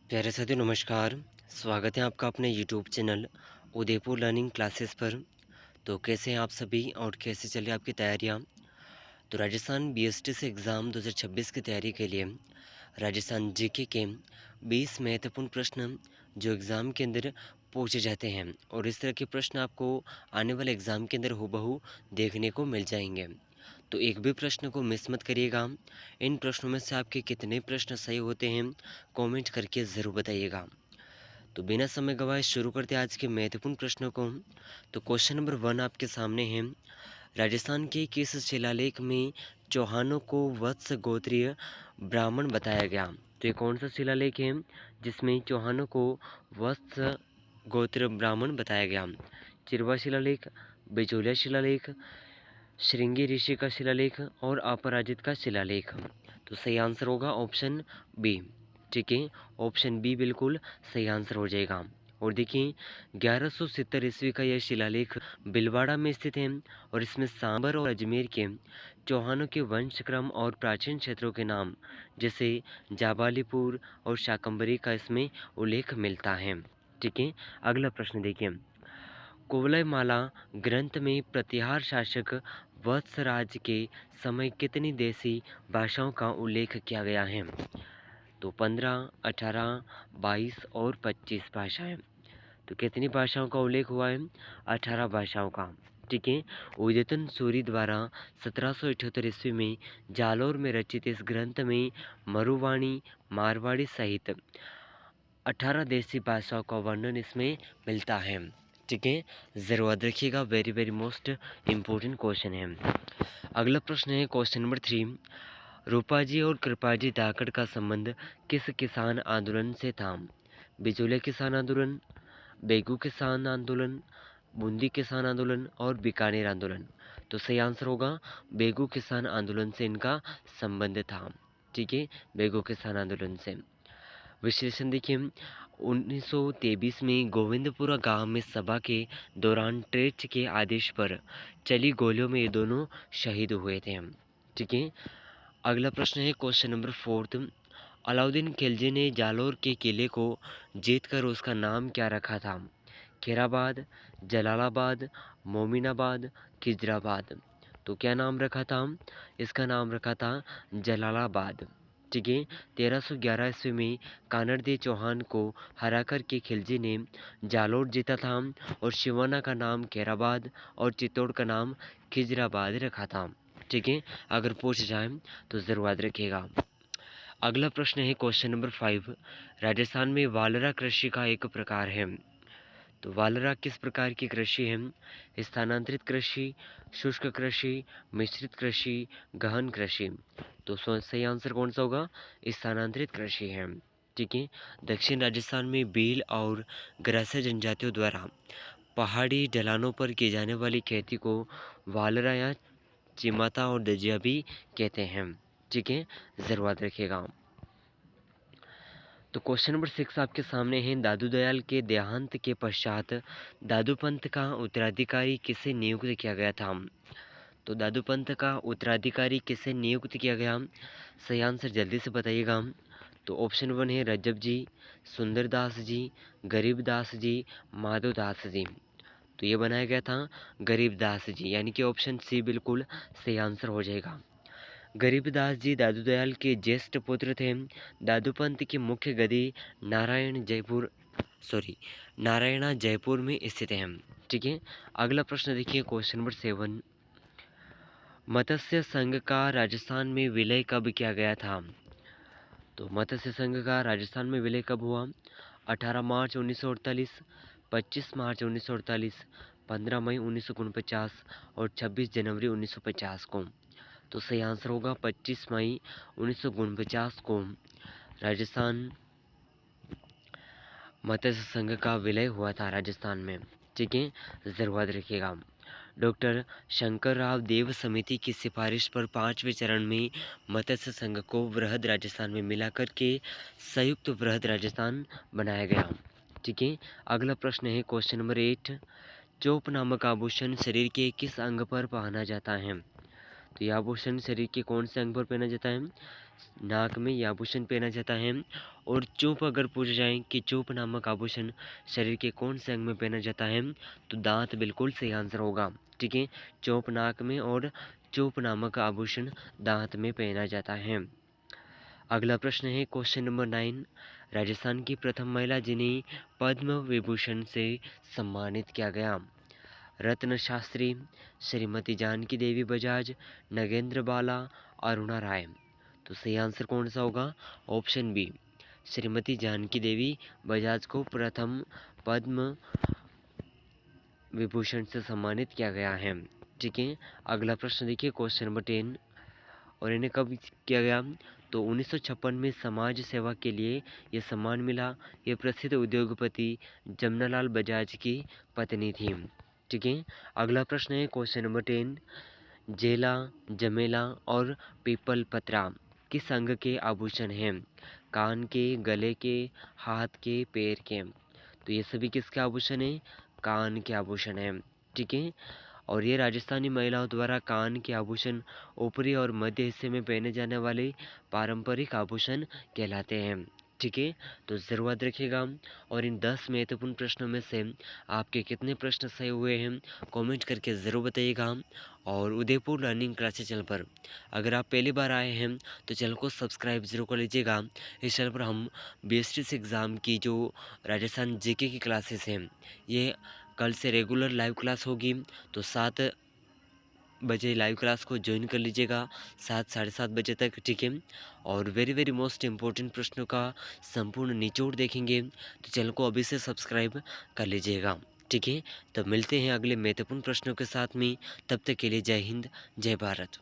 प्यारे साथियों नमस्कार। स्वागत है आपका अपने YouTube channel Udaipur learning classes पर। तो कैसे हैं आप सभी और कैसे चल रही है आपकी तैयारियां। तो राजस्थान बीएसटीसी एग्ज़ाम 2026 की तैयारी के लिए राजस्थान जीके के 20 महत्वपूर्ण प्रश्न जो एग्ज़ाम के अंदर पूछे जाते हैं और इस तरह के प्रश्न आपको आने वाले एग्ज़ाम के अंदर हूबहू देखने को मिल जाएंगे। तो एक भी प्रश्न को मिस मत करिएगा। इन प्रश्नों में से आपके कितने प्रश्न सही होते हैं कमेंट करके ज़रूर बताइएगा। तो बिना समय गवाए शुरू करते हैं आज के महत्वपूर्ण प्रश्नों को। तो क्वेश्चन नंबर 1 आपके सामने है। राजस्थान के किस शिलालेख में चौहानों को वत्स गोत्रीय ब्राह्मण बताया गया। तो ये कौन सा शिलालेख है जिसमें चौहानों को वत्स गोत्र ब्राह्मण बताया गया। चिरवा शिलालेख, बिचौलिया शिलालेख, श्रृंगी ऋषि का शिलालेख और अपराजित का शिलालेख। तो सही आंसर होगा ऑप्शन बी। ठीक है, ऑप्शन बी बिल्कुल सही आंसर हो जाएगा। और देखिए 1170 ईस्वी का यह शिलालेख बिलवाड़ा में स्थित है और इसमें सांबर और अजमेर के चौहानों के वंशक्रम और प्राचीन क्षेत्रों के नाम जैसे जाबालीपुर और शाकंबरी का इसमें उल्लेख मिलता है। ठीक है, अगला प्रश्न देखिए। कुवलयमाला ग्रंथ में प्रतिहार शासक वत्सराज के समय कितनी देसी भाषाओं का उल्लेख किया गया है। तो 15, 18, 22 और 25 भाषाएं। तो कितनी भाषाओं का उल्लेख हुआ है। 18 भाषाओं का। ठीक है, उदयतन सूरी द्वारा 1778 ईस्वी में जालौर में रचित इस ग्रंथ में मरुवाणी, मारवाड़ी सहित 18 देसी भाषाओं का वर्णन इसमें मिलता है। ठीक है, ज़रूर याद रखिएगा, very very most important question है। अगला प्रश्न है क्वेश्चन नंबर 3। रूपाजी और कृपाजी धाकड़ का संबंध किस किसान आंदोलन से था। बिचौलिया किसान आंदोलन, बेगू किसान आंदोलन, बूंदी किसान आंदोलन और बीकानेर आंदोलन। तो सही आंसर होगा बेगू किसान आंदोलन से इनका संबंध था। ठीक है, बेगू किसान आंदोलन से। विश्लेषण देखिए। 1923 में गोविंदपुरा गांव में सभा के दौरान ट्रेच के आदेश पर चली गोलियों में ये दोनों शहीद हुए थे। ठीक है, अगला प्रश्न है क्वेश्चन नंबर 4। अलाउद्दीन खिलजी ने जालौर के किले को जीतकर उसका नाम क्या रखा था। खैराबाद, जलालाबाद, मोमिनाबाद, खिजराबाद। तो क्या नाम रखा था। इसका नाम रखा था जलालाबाद। ठीक है, 1311 ईस्वी में कानरदेव चौहान को हराकर के खिलजी ने जालौर जीता था और शिवाना का नाम खैराबाद और चित्तौड़ का नाम खिजराबाद रखा था। ठीक है, अगर पूछ जाए तो ज़रूर याद रखिएगा। अगला प्रश्न है क्वेश्चन नंबर 5। राजस्थान में वालरा कृषि का एक प्रकार है। तो वालरा किस प्रकार की कृषि है। स्थानांतरित कृषि, शुष्क कृषि, मिश्रित कृषि, गहन कृषि। तो सही आंसर कौन सा होगा। स्थानांतरित कृषि है। ठीक है, दक्षिण राजस्थान में भील और ग्रास्य जनजातियों द्वारा पहाड़ी ढलानों पर की जाने वाली खेती को वालरा या चिमाता और दजिया भी कहते हैं। ठीक है, ज़रूर याद रखिएगा। तो क्वेश्चन नंबर 6 आपके सामने है। दादू दयाल के देहांत के पश्चात दादू पंत का उत्तराधिकारी किसे नियुक्त किया गया था। तो दादू पंत का उत्तराधिकारी किसे नियुक्त किया गया। सही आंसर जल्दी से बताइएगा। तो ऑप्शन 1 है रजब जी, सुंदरदास जी, गरीबदास जी, माधवदास जी। तो ये बनाया गया था गरीबदास जी, यानी कि ऑप्शन सी बिल्कुल सही आंसर हो जाएगा। गरीबदास जी दादू दयाल के ज्येष्ठ पुत्र थे। दादूपंत की मुख्य गद्दी नारायणा जयपुर में स्थित है। ठीक है, अगला प्रश्न देखिए क्वेश्चन नंबर 7। मत्स्य संघ का राजस्थान में विलय कब किया गया था। तो मत्स्य संघ का राजस्थान में विलय कब हुआ। 18 मार्च 1948, 25 मार्च 1948, 15 मई 1949 और 26 जनवरी 1950 को। तो सही आंसर होगा 25 मई 1949 को राजस्थान मत्स्य संघ का विलय हुआ था राजस्थान में। ठीक है, ज़रूर याद रखिएगा। डॉक्टर शंकरराव देव समिति की सिफारिश पर 5वें चरण में मत्स्य संघ को वृहद राजस्थान में मिलाकर के संयुक्त वृहद राजस्थान बनाया गया। ठीक है, अगला प्रश्न है क्वेश्चन नंबर 8। चोप नामक आभूषण शरीर के किस अंग पर पहना जाता है। तो यह आभूषण शरीर के कौन से अंग पर पहना जाता है। नाक में ये आभूषण पहना जाता है। और चूप अगर पूछा जाए कि चूप नामक आभूषण शरीर के कौन से अंग में पहना जाता है, तो दांत बिल्कुल सही आंसर होगा। ठीक है, चौप नाक में और चूप नामक आभूषण दांत में पहना जाता है। अगला प्रश्न है क्वेश्चन नंबर 9। राजस्थान की प्रथम महिला जिन्हें पद्म विभूषण से सम्मानित किया गया। रत्न शास्त्री, श्रीमती जानकी देवी बजाज, नगेंद्र बाला, अरुणा राय। तो सही आंसर कौन सा होगा? ऑप्शन बी, श्रीमती जानकी देवी बजाज को प्रथम पद्म विभूषण से सम्मानित किया गया है। ठीक है, अगला प्रश्न देखिए क्वेश्चन नंबर 10। और इन्हें कब किया गया? तो 1956 में समाज सेवा के लिए ये सम्मान मिला। ये प्रसिद्ध उद्योगपति जमनालाल बजाज की पत्नी थी। ठीक है, अगला प्रश्न है क्वेश्चन नंबर 10। जेला, जमेला और पीपल पत्रा किस अंग के आभूषण हैं? कान के, गले के, हाथ के, पैर के। तो ये सभी किसके आभूषण हैं? कान के आभूषण हैं। ठीक है, और ये राजस्थानी महिलाओं द्वारा कान के आभूषण ऊपरी और मध्य हिस्से में पहने जाने वाले पारंपरिक आभूषण कहलाते हैं। ठीक है, तो ज़रूर याद रखिएगा। और इन 10 महत्वपूर्ण प्रश्नों में से आपके कितने प्रश्न सही हुए हैं कमेंट करके ज़रूर बताइएगा। और उदयपुर लर्निंग क्लासेस चैनल पर अगर आप पहली बार आए हैं तो चैनल को सब्सक्राइब ज़रूर कर लीजिएगा। इस चैनल पर हम बीएसटी एग्ज़ाम की जो राजस्थान जीके की क्लासेस हैं, ये कल से रेगुलर लाइव क्लास होगी। तो 7 बजे लाइव क्लास को ज्वाइन कर लीजिएगा, 7 साढ़े 7 बजे तक। ठीक है, और वेरी वेरी मोस्ट इम्पोर्टेंट प्रश्नों का संपूर्ण निचोड़ देखेंगे, तो चैनल को अभी से सब्सक्राइब कर लीजिएगा। ठीक है, तब मिलते हैं अगले महत्वपूर्ण प्रश्नों के साथ में। तब तक के लिए जय हिंद, जय भारत।